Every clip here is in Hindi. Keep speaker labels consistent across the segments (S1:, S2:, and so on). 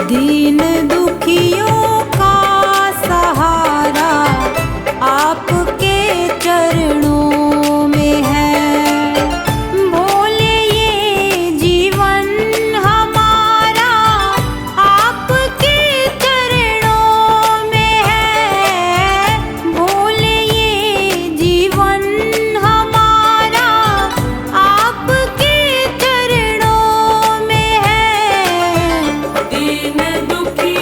S1: दीन दुखियों का सहारा आपके चरणों में है। भोले ये जीवन हमारा आपके चरणों में है। भोले ये जीवन हमारा आपके चरणों में है।
S2: दीन दुखी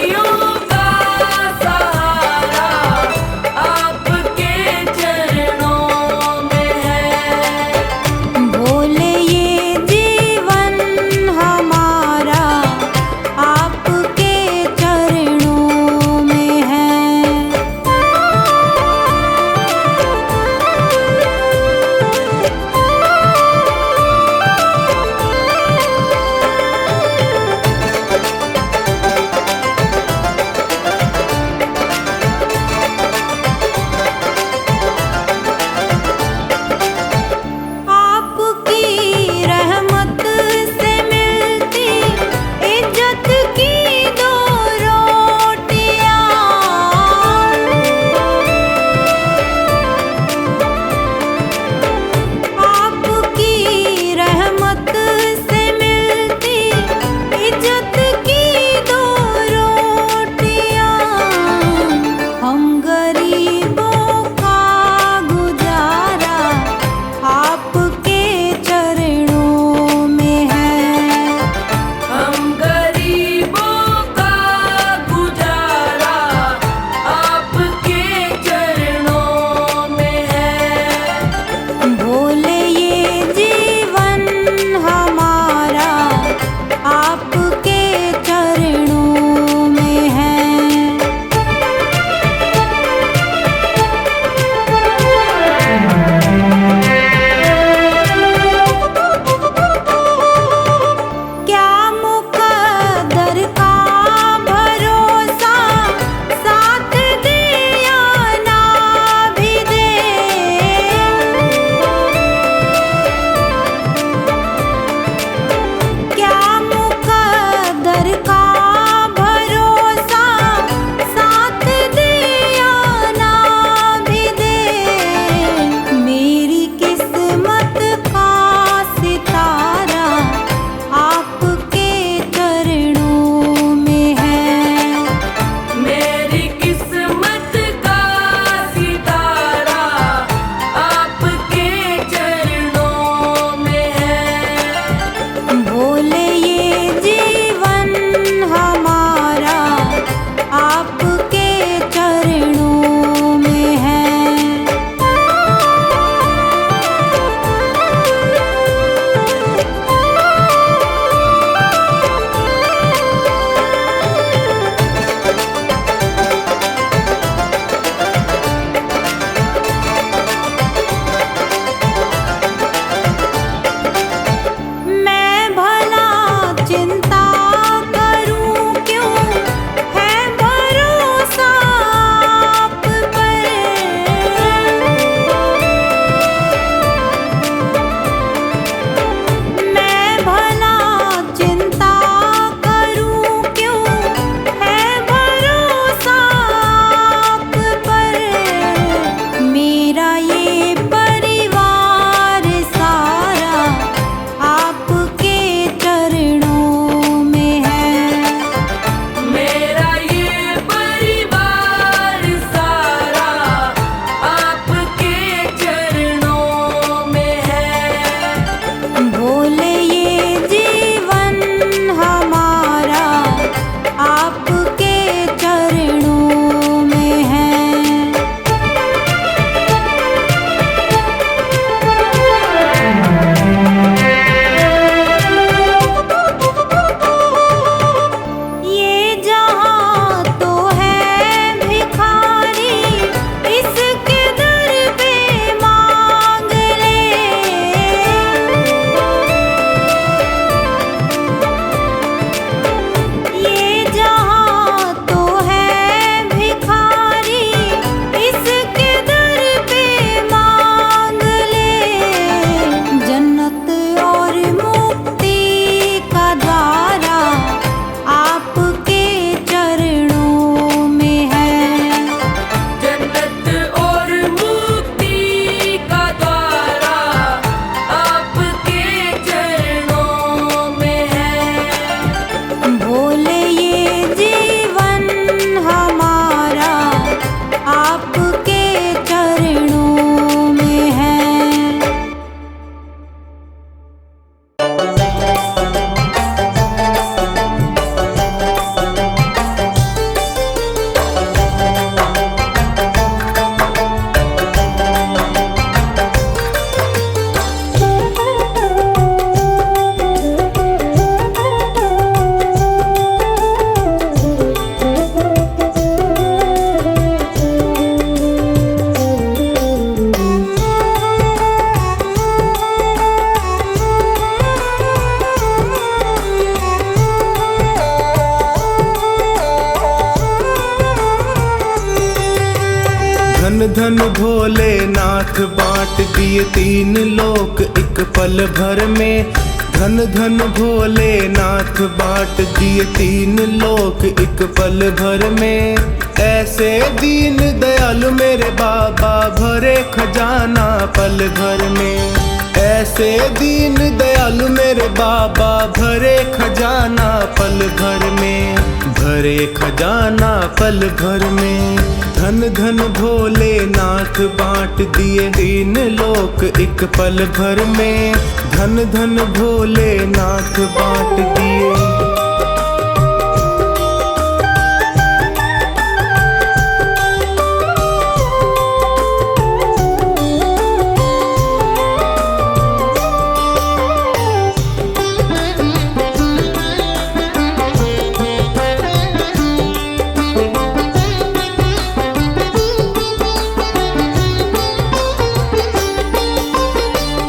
S2: धन भोलेनाथ बांट दिए तीन लोक एक पल भर में। धन धन भोलेनाथ बांट दिए तीन लोक एक पल भर में। ऐसे दीन दयालु मेरे बाबा भरे खजाना पल भर में। ऐसे दीन दयालु मेरे बाबा भरे खजाना पल भर में। भरे खजाना पल भर में। धन धन भोलेनाथ बांट दिए तीन लोक एक पल भर में। धन धन भोलेनाथ बांट दिए।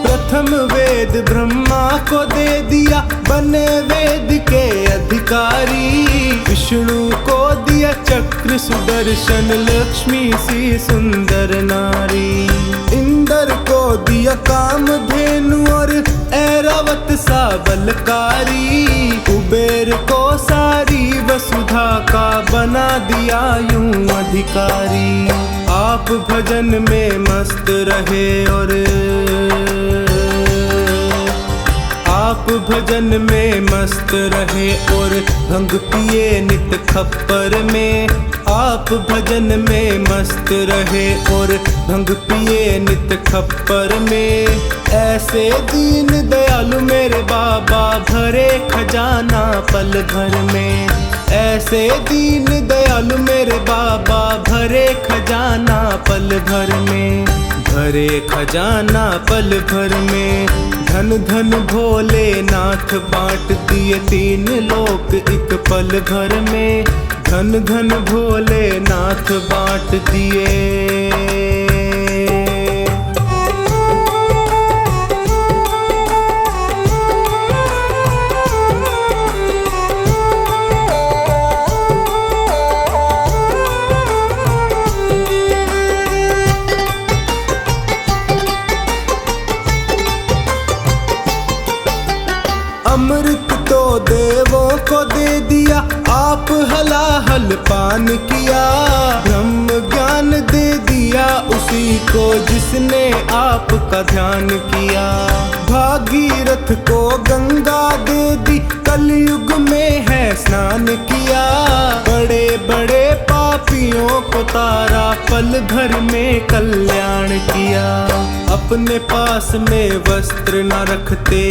S2: प्रथम वेद ब्रह्मा को दे दिया बने वेद के अधिकारी। विष्णु को दिया चक्र सुदर्शन लक्ष्मी सी सुंदर नारी। इंद्र को दिया कामधेनु और ऐरावत सा बलकारी। कुबेर को सारी वसुधा का बना दिया यूं अधिकारी। आप भजन में मस्त रहे और आप भजन में मस्त रहे और भंग पिए नित खप्पर में। आप भजन में मस्त रहे और भंग पिए नित खप्पर में। ऐसे दीन दयालु मेरे बाबा भरे खजाना पल भर में। ऐसे दीन दयालु मेरे बाबा भरे खजाना पल भर में। भरे खजाना पल भर में। धन धन भोलेनाथ बांट दिए तीन लोक एक पल भर में। धन धन भोलेनाथ बांट दिए। अमृत तो देवों को दे दिया आप हलाहल पान किया। ब्रह्म ज्ञान दे दिया उसी को जिसने आपका ध्यान किया। भागीरथ को गंगा दे दी कलयुग में है स्नान किया। बड़े बड़े पापियों को तारा पल भर में कल्याण किया। अपने पास में वस्त्र न रखते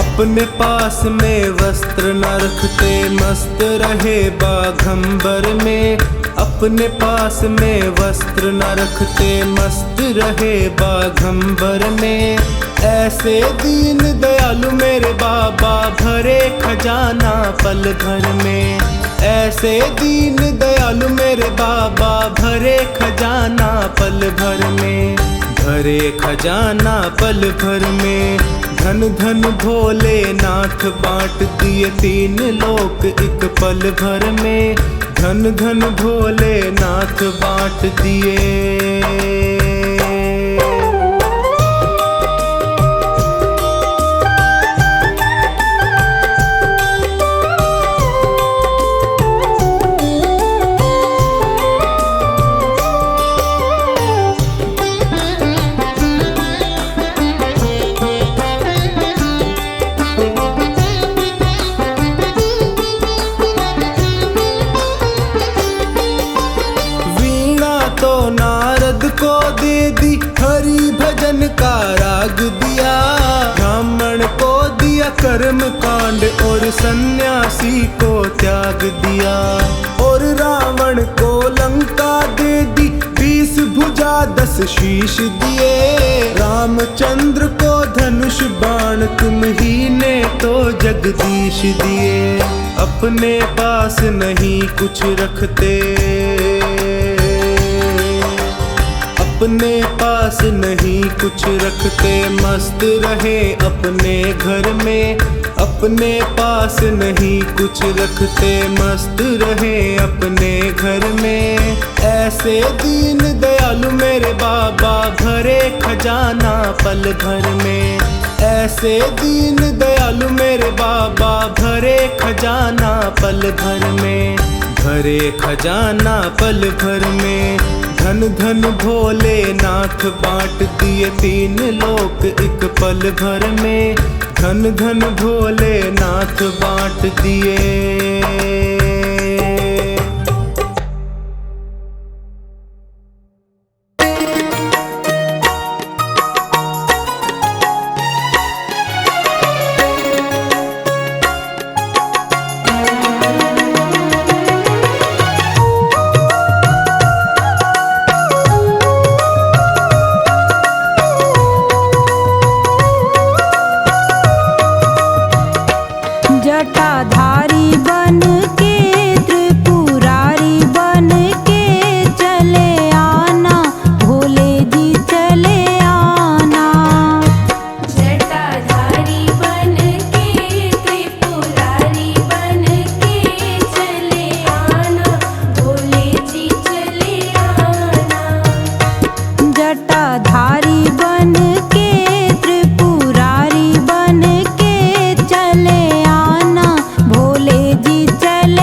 S2: अपने पास में वस्त्र न रखते मस्त रहे बाघंबर में। अपने पास में वस्त्र न रखते मस्त रहे बाघंबर में। ऐसे दीन दयालु मेरे बाबा भरे खजाना पल भर में। ऐसे दीन दयालु मेरे बाबा भरे खजाना पल भर में। भरे खजाना पल भर में। धन धन भोलेनाथ बांट दिए तीन लोक एक पल भर में। धन धन भोलेनाथ बांट दिए। को दे दी हरि भजन का राग दिया। ब्राह्मण को दिया कर्म कांड और सन्यासी को त्याग दिया। और रावण को लंका दे दी 20 भुजा 10 शीश दिए। रामचंद्र को धनुष बाण तुम ही ने तो जगदीश दिए। अपने पास नहीं कुछ रखते अपने पास नहीं कुछ रखते मस्त रहे अपने घर में। अपने पास नहीं कुछ रखते, मस्त रहे अपने घर में। ऐसे दीन दयालु मेरे बाबा, भरे खजाना पल भर में। ऐसे दीन दयालु मेरे बाबा, भरे खजाना पल भर में। भरे खजाना पल भर में। धन धन भोलेनाथ बांट दिए तीन लोक एक पल भर में। धन धन भोलेनाथ बांट दिए।
S1: जटाधारी बन के त्रिपुरारी बन के चले आना, भोले जी चले आना।
S3: जटाधारी बन के त्रिपुरारी बन के चले आना, भोले जी चले आना।
S1: जटाधारी बन के त्रिपुरारी बन के चले आना, भोले जी चले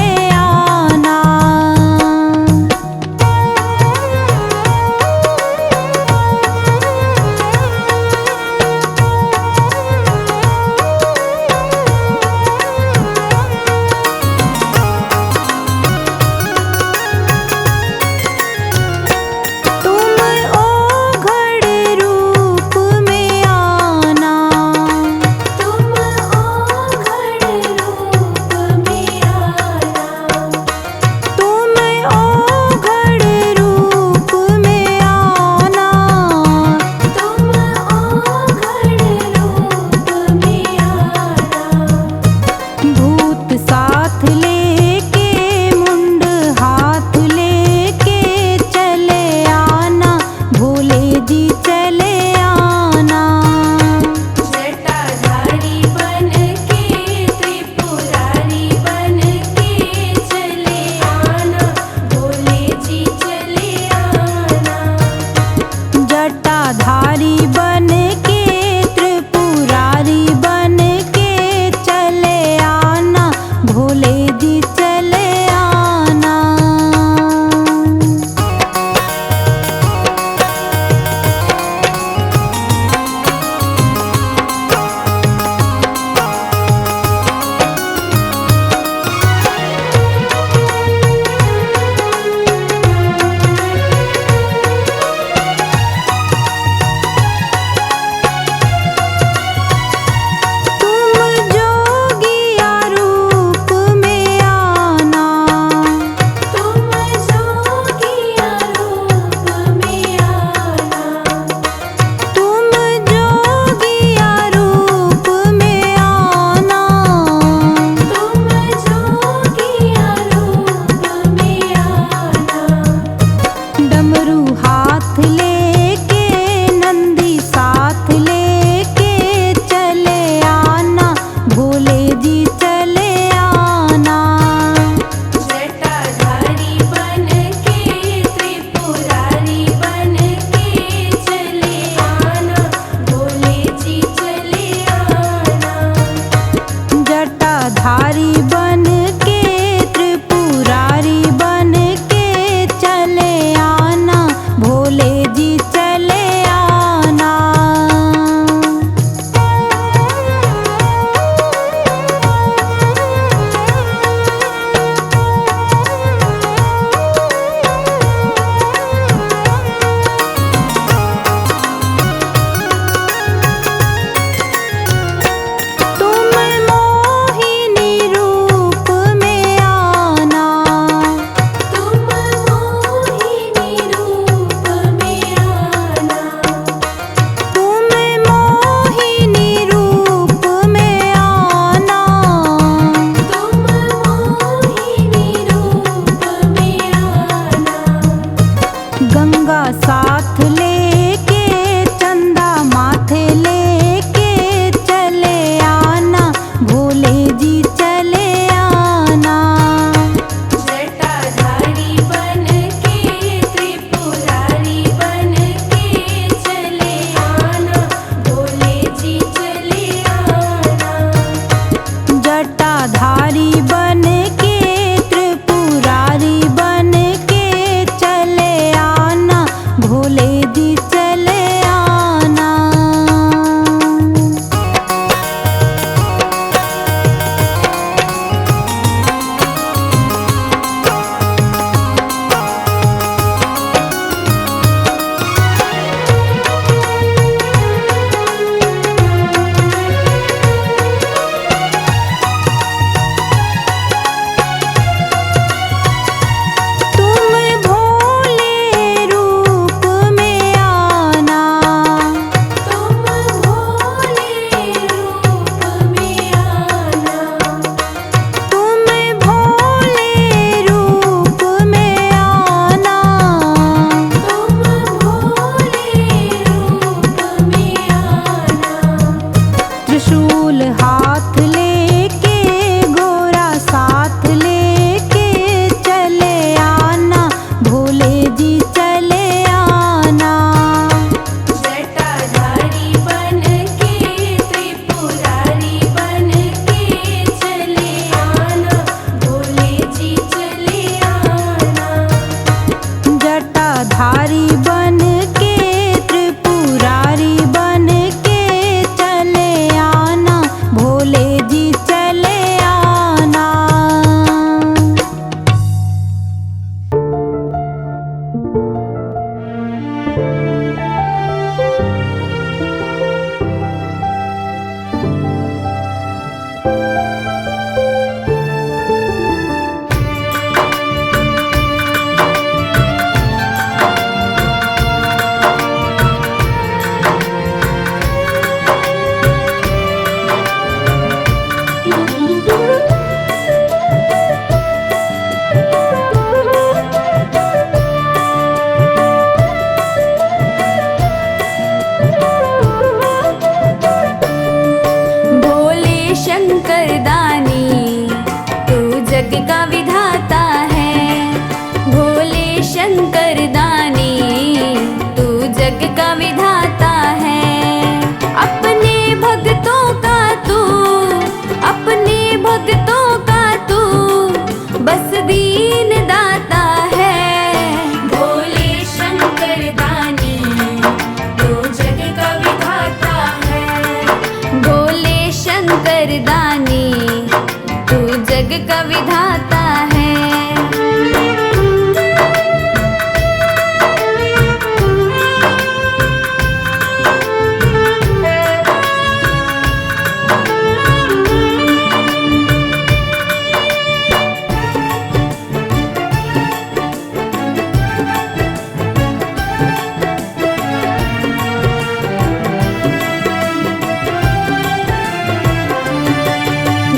S1: जग का विधाता है।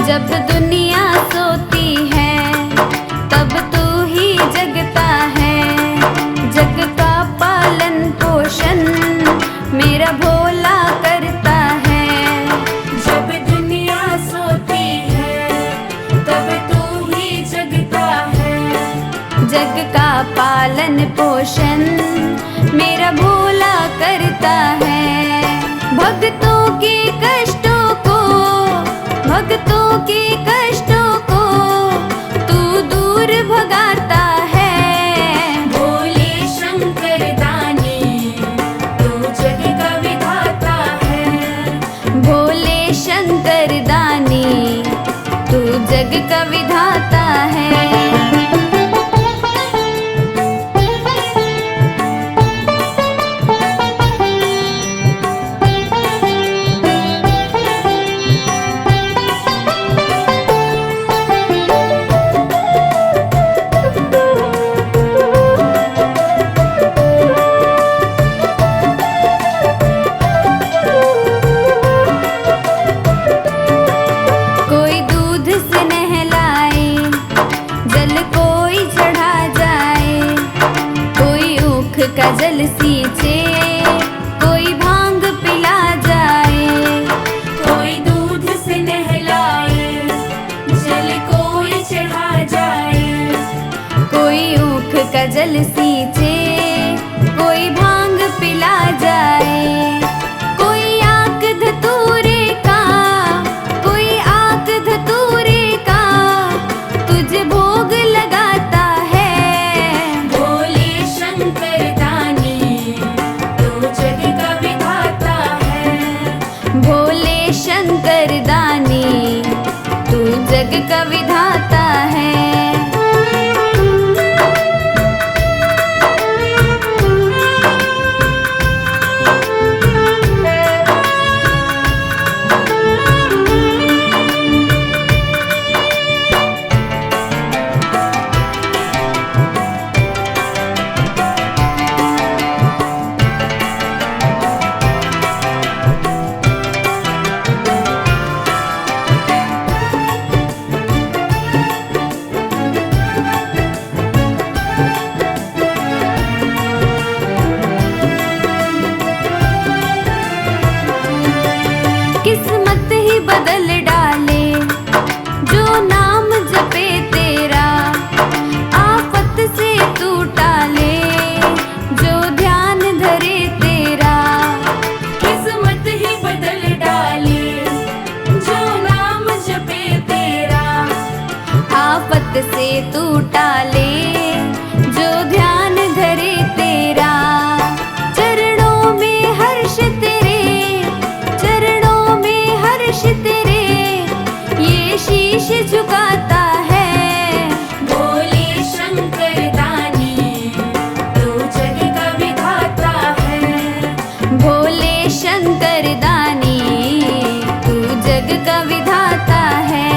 S1: जब दुनिया सोती है तब तू ही जगता है। जग का पालन पोषण मेरा भोला करता है।
S3: जब दुनिया सोती है तब तू ही जगता है।
S1: जग का पालन पोषण मेरा भोला करता है। भक्तों के कष्टों को भक्तों के कष्टों को तू दूर भगाता है।
S3: भोले शंकर दानी तू जग का विधाता है।
S1: भोले शंकर दानी तू जग का विधाता है। कोई दूध से नहलाए, जल कोई चढ़ा जाए। कोई ऊख का जल सींचे, कोई भांग पिला जाए।
S3: कोई दूध से नहलाए, जल कोई चढ़ा जाए।
S1: कोई ऊख का जल सींचे, कोई भांग पिला जाए। कोई आक धतूरे का, कोई आक धतूरे का तुझे भोग लगाता है।
S3: भोले शंकर दानी तू जग का विधाता है।
S1: भोले शंकर दानी तू जग का विधाता है। किस्मत ही बदल डाले जो नाम जपे तेरा। आफत से तू टाले जो ध्यान धरे तेरा।
S3: किस्मत ही बदल डाले जो नाम जपे तेरा।
S1: आफत से तू टाले जो ध्यान धरे तेरा। चरणों में हर्ष तेरे, चरणों में हर्ष तेरे, ये शीश झुकाता है।
S3: भोले शंकर दानी तू जग का विधाता है।
S1: भोले शंकर दानी तू जग का विधाता है।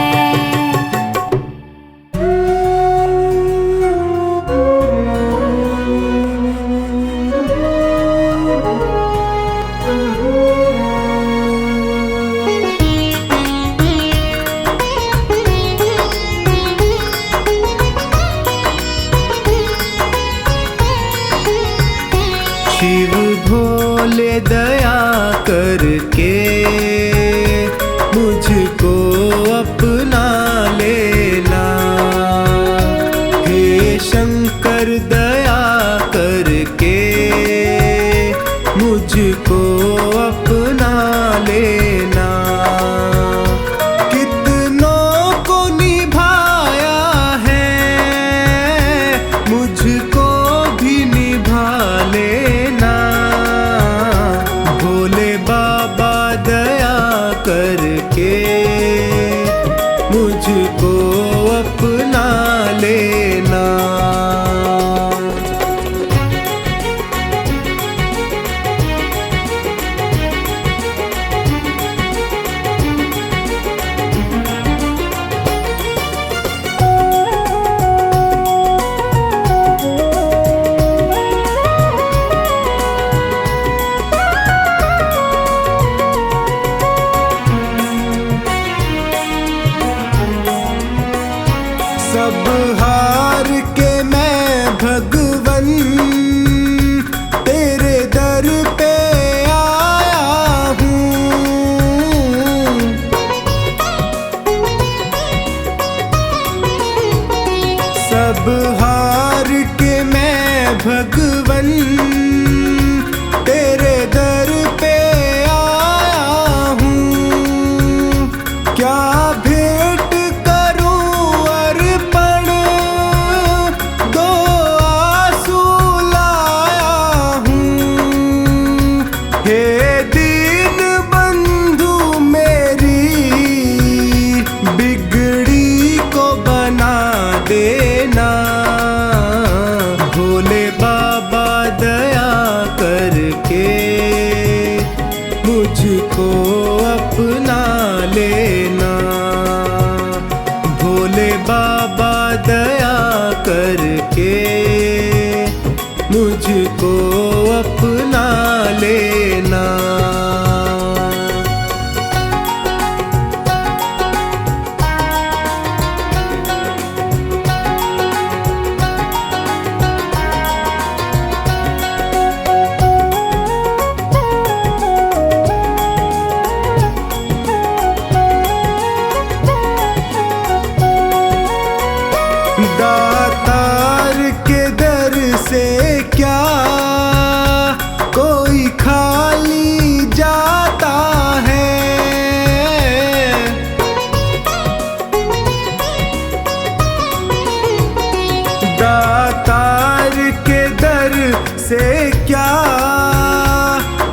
S2: सब हार के मैं भगवन तेरे दर पे आया हूँ। सब हार के मैं भगवन तेरे दर पे आया हूँ। क्या भेंट करूं अर्पण, दो आंसू लाया हूँ। हे दीन बंधु मेरी बिगड़ी को बना देना। भोले बाबा दया करके मुझको अपना लेना। भोले बाबा दया करके मुझको अपना लेना। दातार के दर से क्या कोई खाली जाता है। दातार के दर से क्या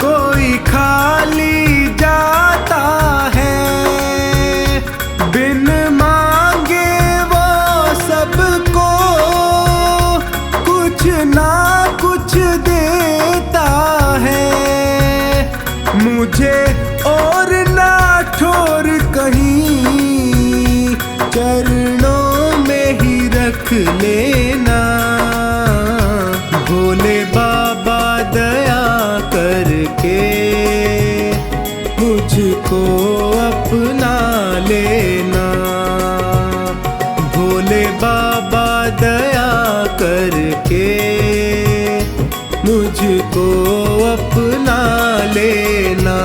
S2: कोई खाली जाता है। बिन मांगे वो सबको कुछ ना कुछ देता है। मुझे और ना ठोर कहीं चरणों में ही रख लेना। भोले बाबा दया करके मुझको अपना लेना। भोले बाबा दया करके मुझको अपना लेना।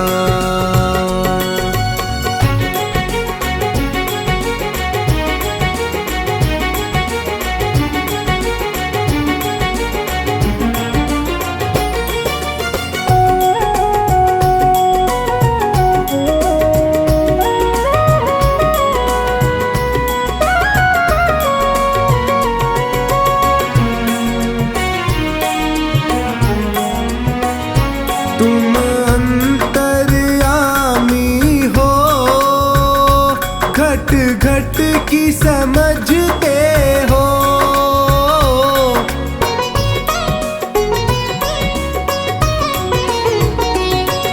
S2: तुम अंतर्यामी हो, घट घट की समझते हो।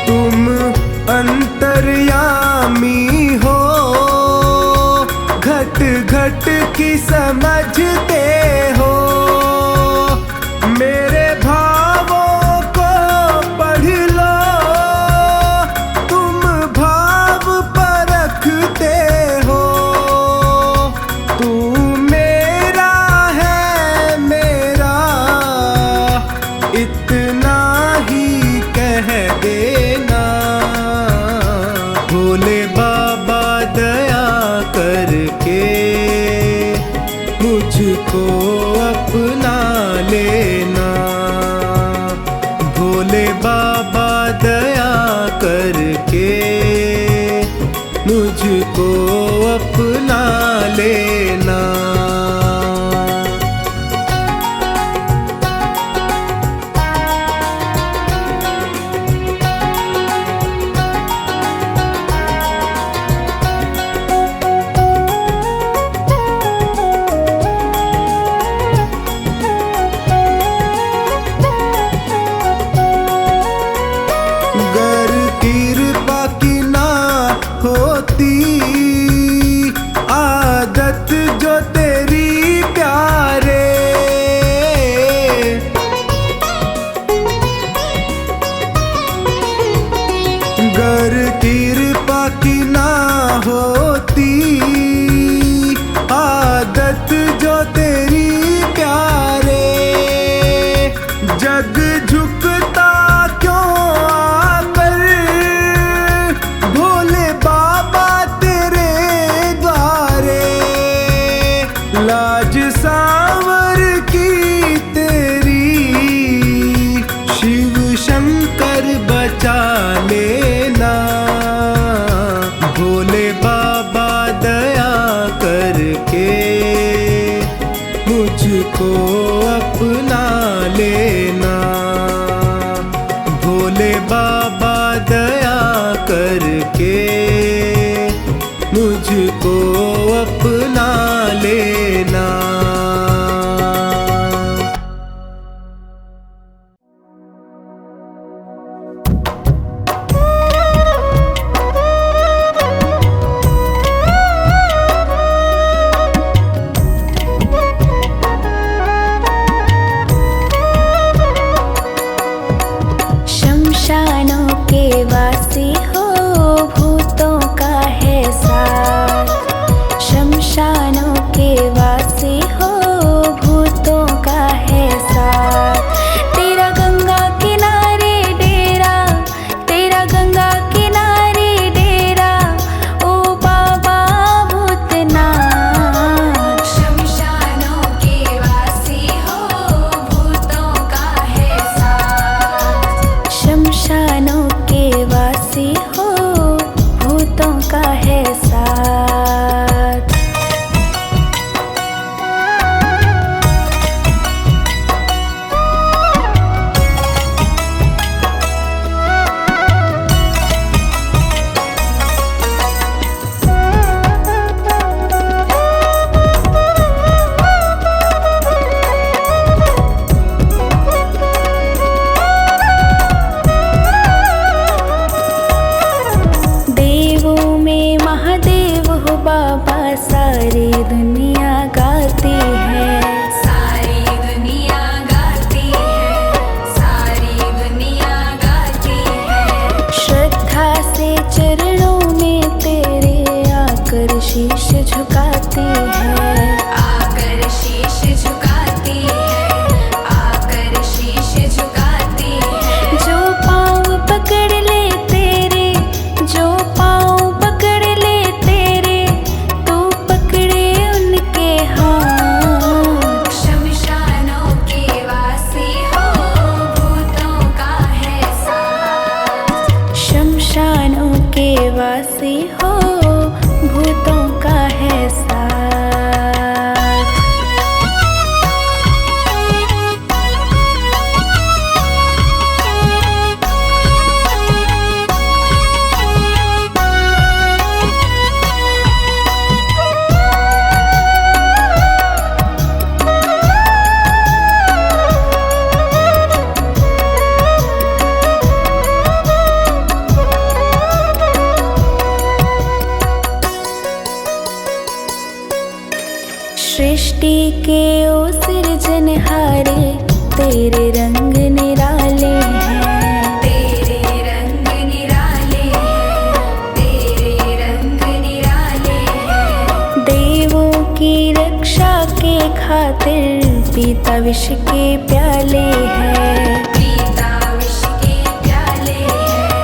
S2: तुम अंतर्यामी हो, घट घट की समझते हो। मेरे भावों को पढ़ लो, तुम भाव परखते हो। तू मेरा है मेरा इतना ही कह देना। भोले बाबा दया करके मुझको अपना लेना। भोले बाबा दया करके मुझको अपना लेना। लाज सांवर की तेरी शिव शंकर बचा लेना। भोले बाबा दया करके मुझको अपना लेना। भोले बाबा दया करके मुझको अपना लेना।
S1: शमशानों के वासी हो भूतों का है साथ। शमशानों के वासी हो भूतों का है साथ। तेरा गंगा किनारे डेरा, तेरा गंगा किनारे डेरा, ओ बाबा भूतनाथ। शमशानों के वासी हो भूतों का है साथ। शमशानों के वासी हो भूतों का है साथ। देवों में महादेव हो बाबा, सारी दुनिया गाती है। सारी दुनिया गाती है, सारी दुनिया गाती है। श्रद्धा से चरणों में तेरे आकर शीश झुकाती है। आकर शीश झुकाती है, आकर शीश झुकाती है। जो पाँव पकड़ ले तेरे, जो पाँव पकड़ ले तेरे, तू पकड़े उनके हाथ। शमशानों के वासी हो भूतों का है साथ। शमशानों के वासी हो भूतों का है साथ। सृष्टि के ओ सिरजनहारे, तेरे रंग निराले हैं। तेरे रंग निराले हैं, तेरे रंग निराले हैं। देवों की रक्षा के खातिर पीता विष के प्याले हैं। पीता विष के प्याले हैं,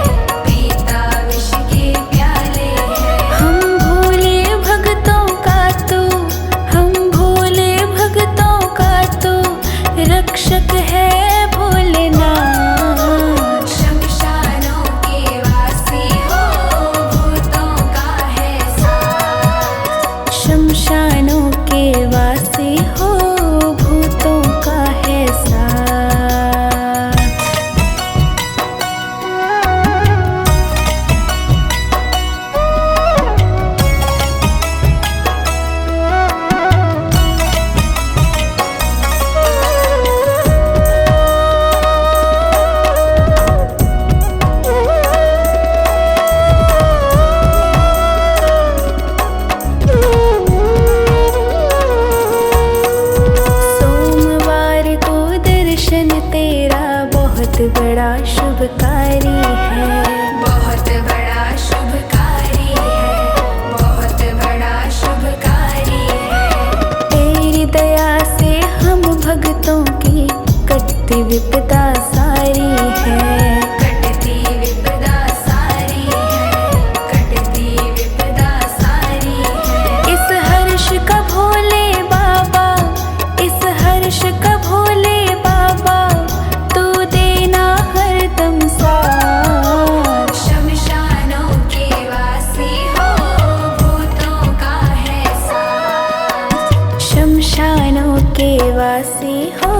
S1: पीता विष के प्याले हैं। हम भोले भक्तों का तू, हम भोले भक्तों का तू रक्षक है भोलेनाथ। शमशानों के वासी हो भूतों का है साथ। शमशानों के वासी हो भूतों का है साथ। शमशानों के वासी हो,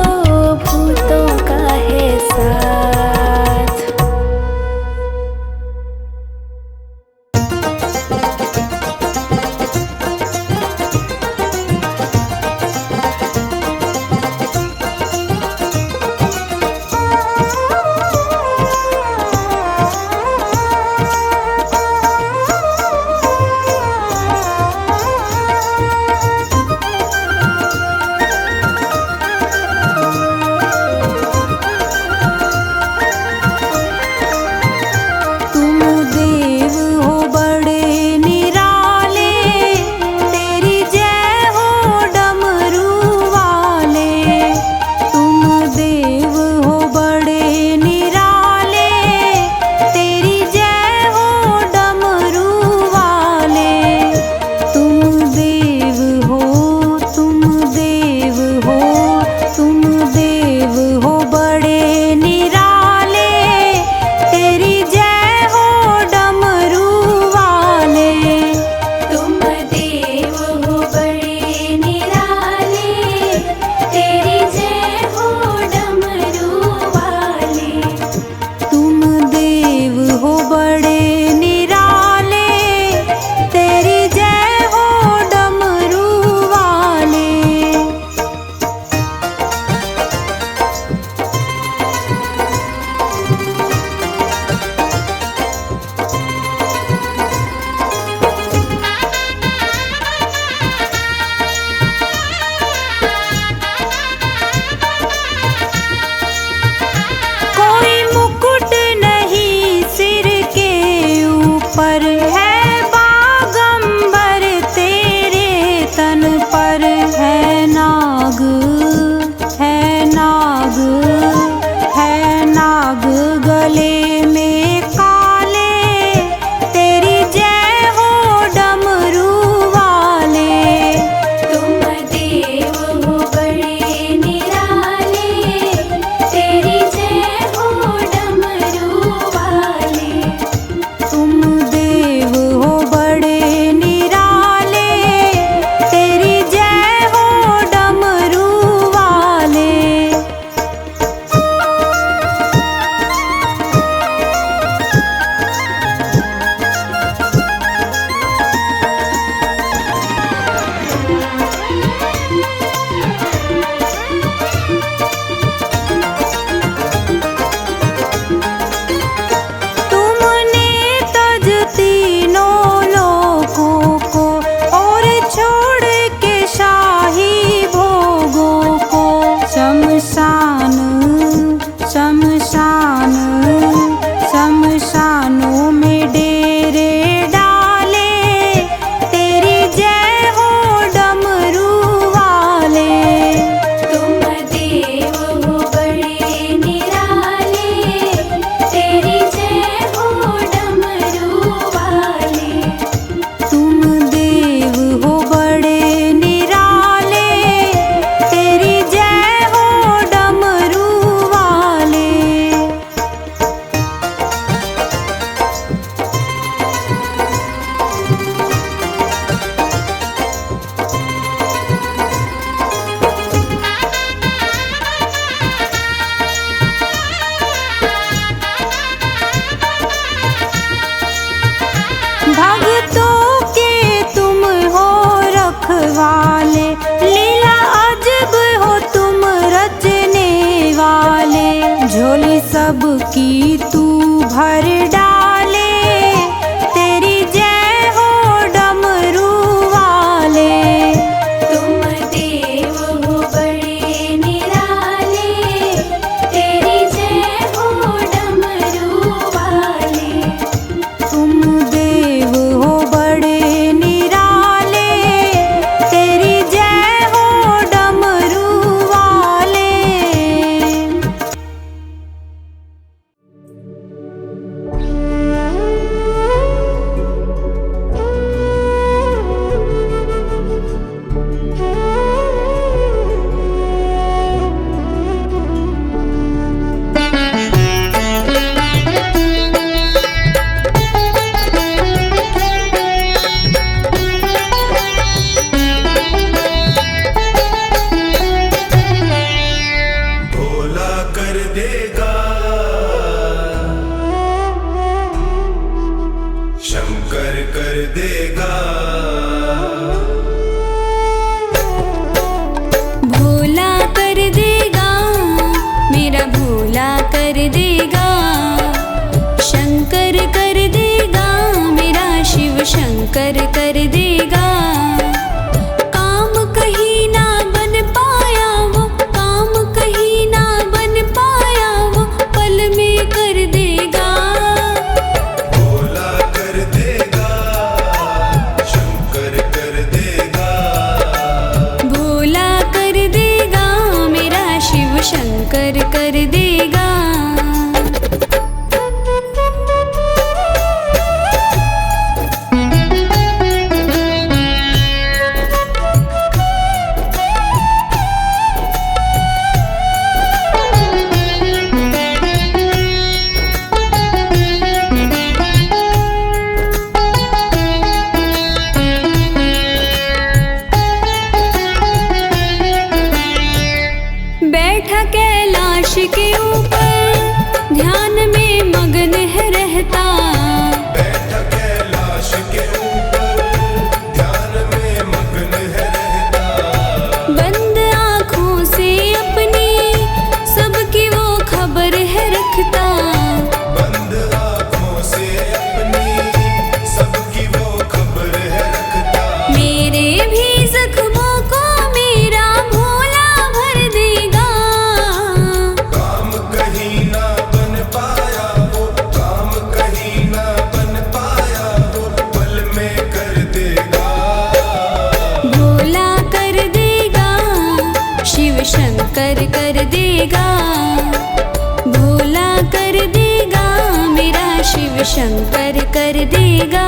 S1: भूतों का है साथ।
S3: सबकी तू भर डाले, तेरी जय हो डमरू वाले। तुम देव हो बड़े निराले, तेरी जय हो डमरू वाले। तुम देव हो बड़े निराले, तेरी जय हो डमरू वाले।
S1: शंकर कर देगा। काम कहीं ना बन पाया वो, काम कहीं ना बन पाया वो, पल में कर देगा।
S2: भोला कर देगा, शंकर कर देगा।
S1: भोला कर देगा, मेरा शिव शंकर कर देगा। बैठा कैलाश के ऊपर ध्यान में मगन है रहता।
S2: बैठा कैलाश के ऊपर ध्यान में मग्न है रहता।
S1: बंद आँखों से अपनी सबकी वो खबर है रखता।
S2: बंद आँखों से अपनी सबकी वो खबर है रखता।
S1: मेरे भी जख्मों को मेरा भोला भर देगा।
S2: काम कहीं ना बन पाया वो, काम कहीं ना बन पाया वो, पल में कर देगा।
S1: भोला कर देगा, शिव शंकर कर देगा। भोला कर देगा, मेरा शिव शंकर कर देगा।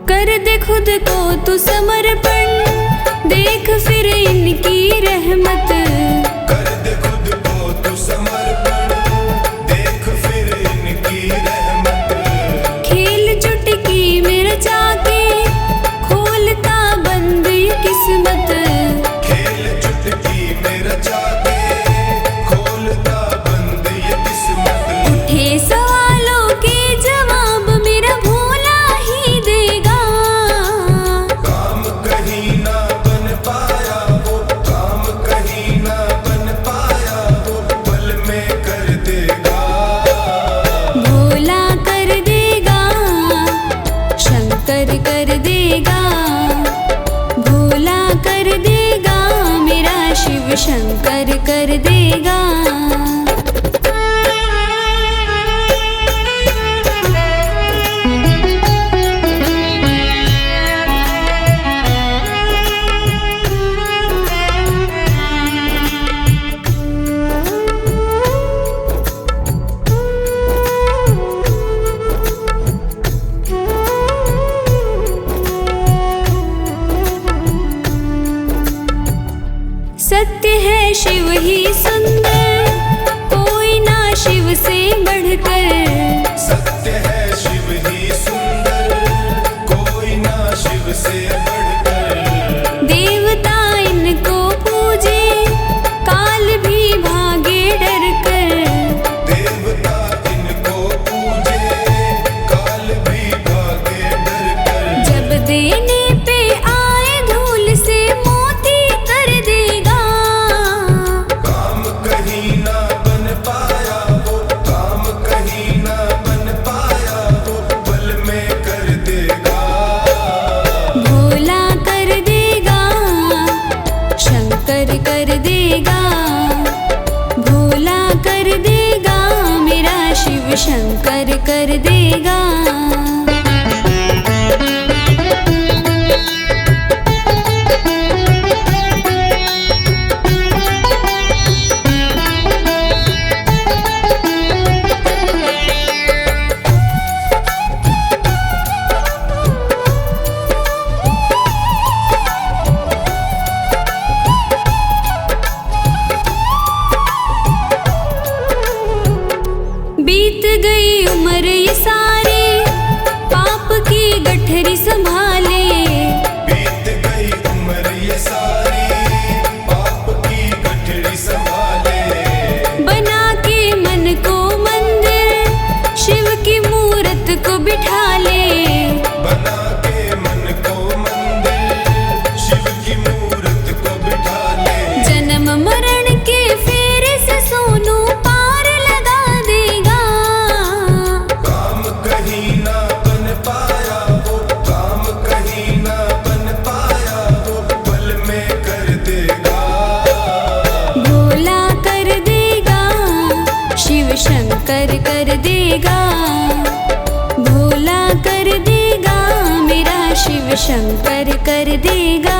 S1: कर दे खुद को तू समर्पण, देख फिर इनकी रहमत।
S2: कर दे खुद को तू समर्पण, देख फिर इनकी रहमत।
S1: खेल चुटकी में रचा के खोलता बंद ये किस्मत।
S2: खेल चुटकी में रचा के खोलता बंद ये किस्मत।
S1: उठे सवालों के जवाब मेरा भोला ही देगा।
S2: काम कहीं ना बन पाया वो, काम कहीं ना बन पाया वो, पल में कर देगा।
S1: भोला कर देगा, शंकर कर देगा। भोला कर देगा, मेरा शिव शंकर कर देगा। सत्य है शिव ही सुंदर, कोई ना शिव से बढ़कर।
S2: सत्य है शिव ही सुंदर, कोई ना शिव से बढ़कर।
S1: देवता इनको पूजे, काल भी भागे डर कर।
S2: देवता इनको पूजे, काल भी भागे डर कर।
S1: जब देने पे आए धूल से मोती कर देगा।
S2: काम कहीं ना बन पाया वो, काम कहीं ना बन पाया वो, पल में कर देगा।
S1: भोला कर देगा, शंकर कर देगा। भोला कर देगा, मेरा शिव शंकर कर देगा। बीत गई उम्र ये सारी, पाप की गठरी संभाले।
S2: बीत गई उम्र ये सारी,
S1: शंकर कर देगा।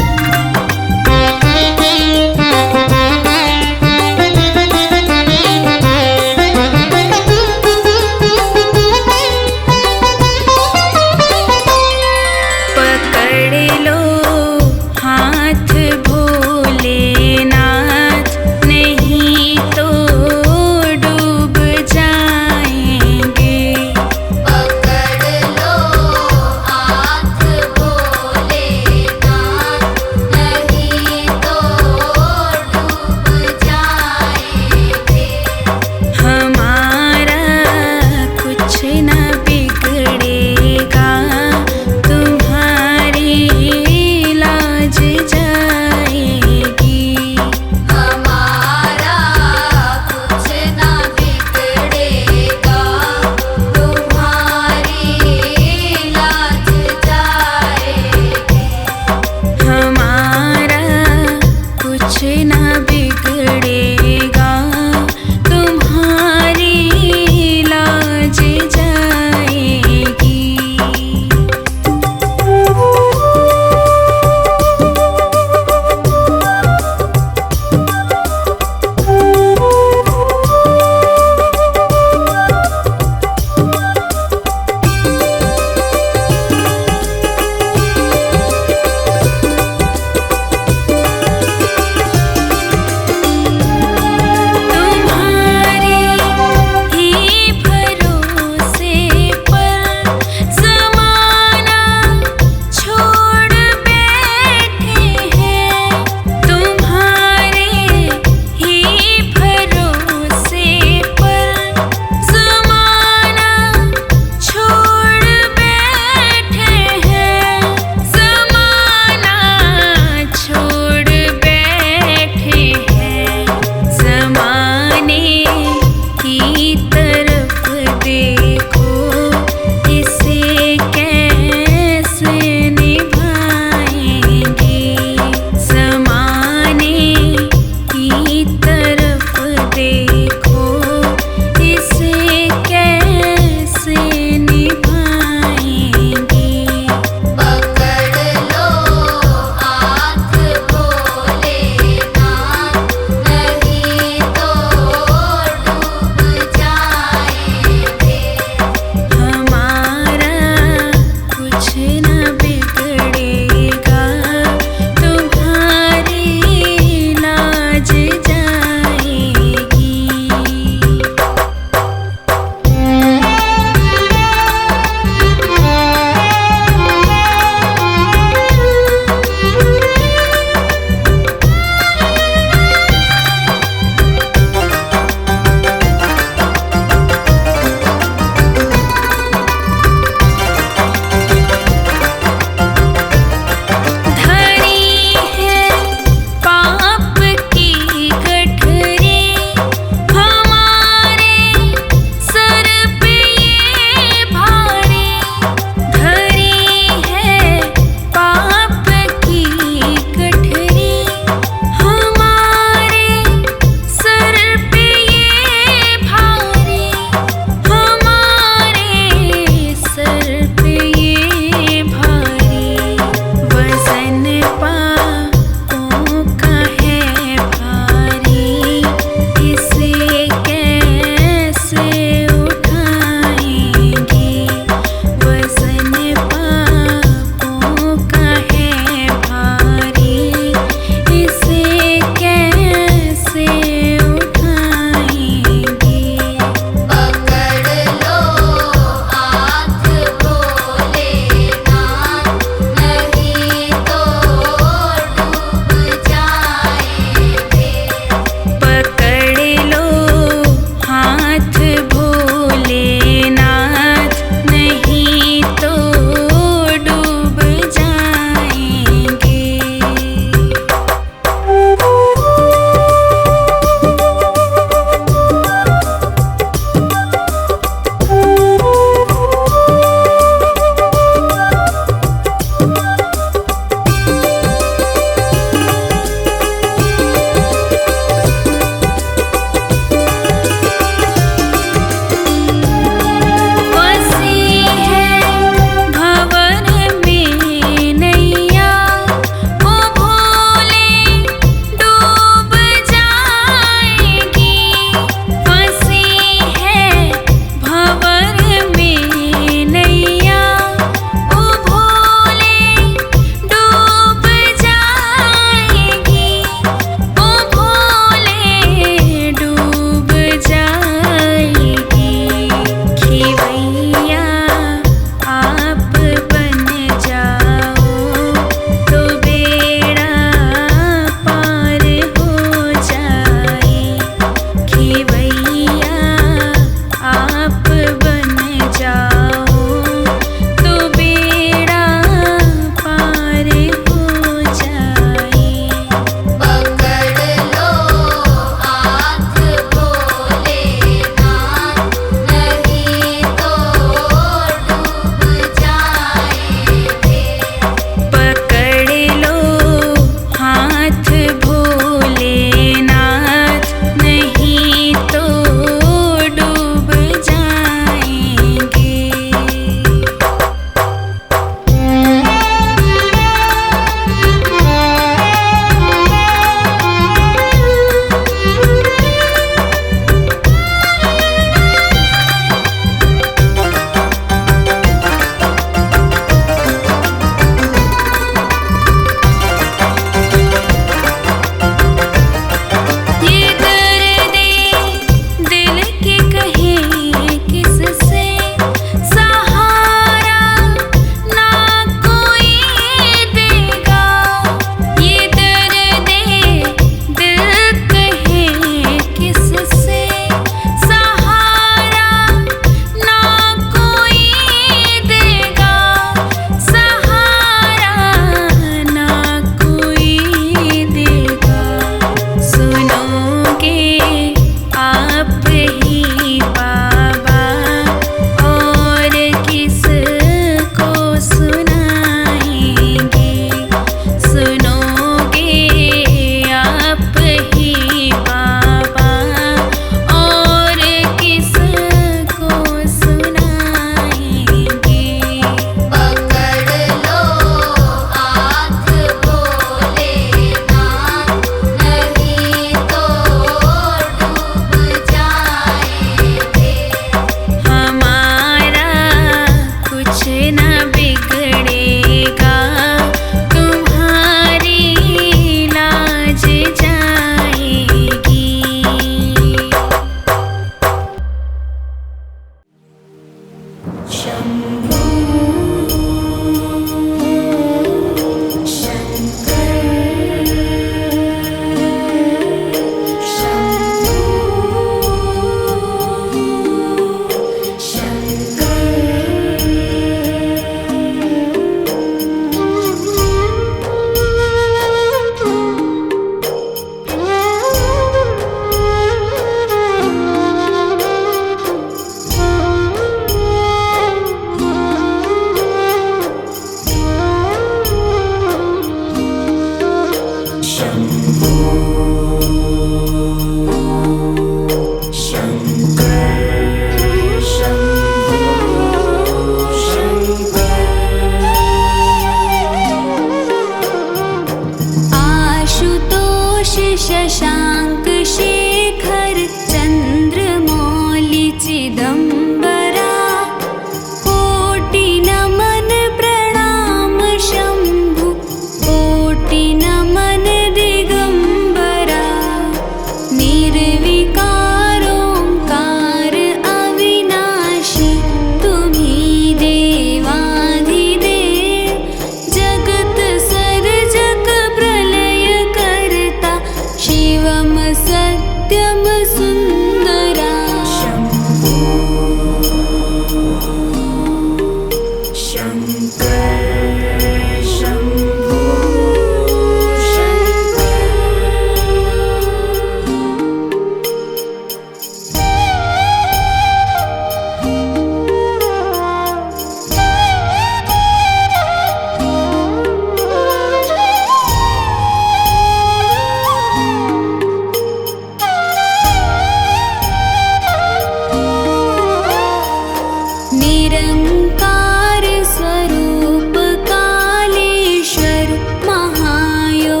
S1: निरंकार स्वरूप कालेश्वर महायोगीश्वरा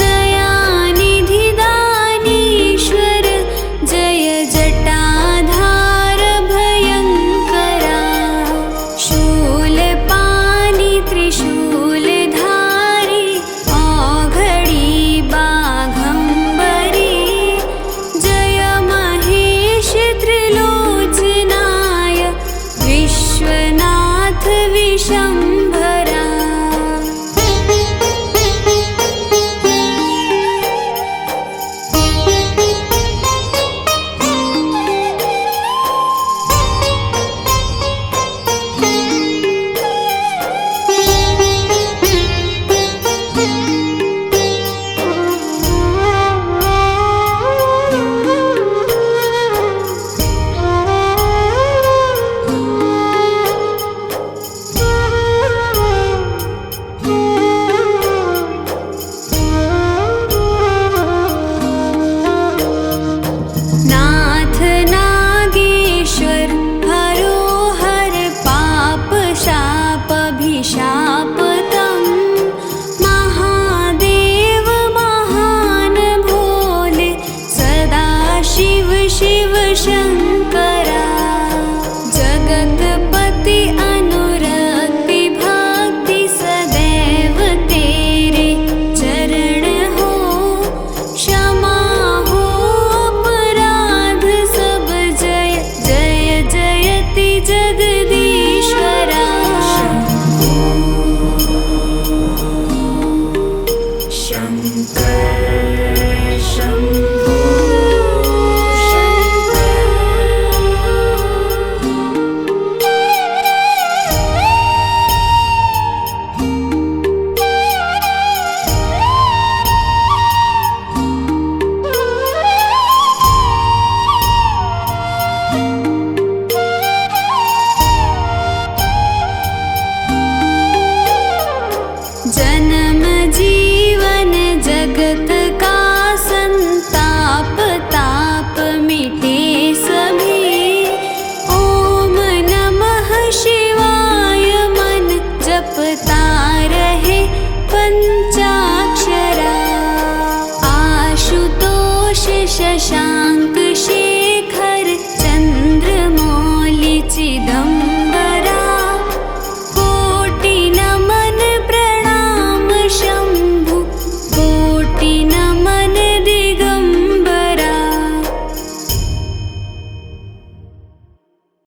S1: दयानिधि दानीश्वर जय जटाधार भयंकरा शूलपाणि त्रिशूलधारी औघड़ी बाघंबरी जय महेश त्रिलोचनाय विश्वनाथ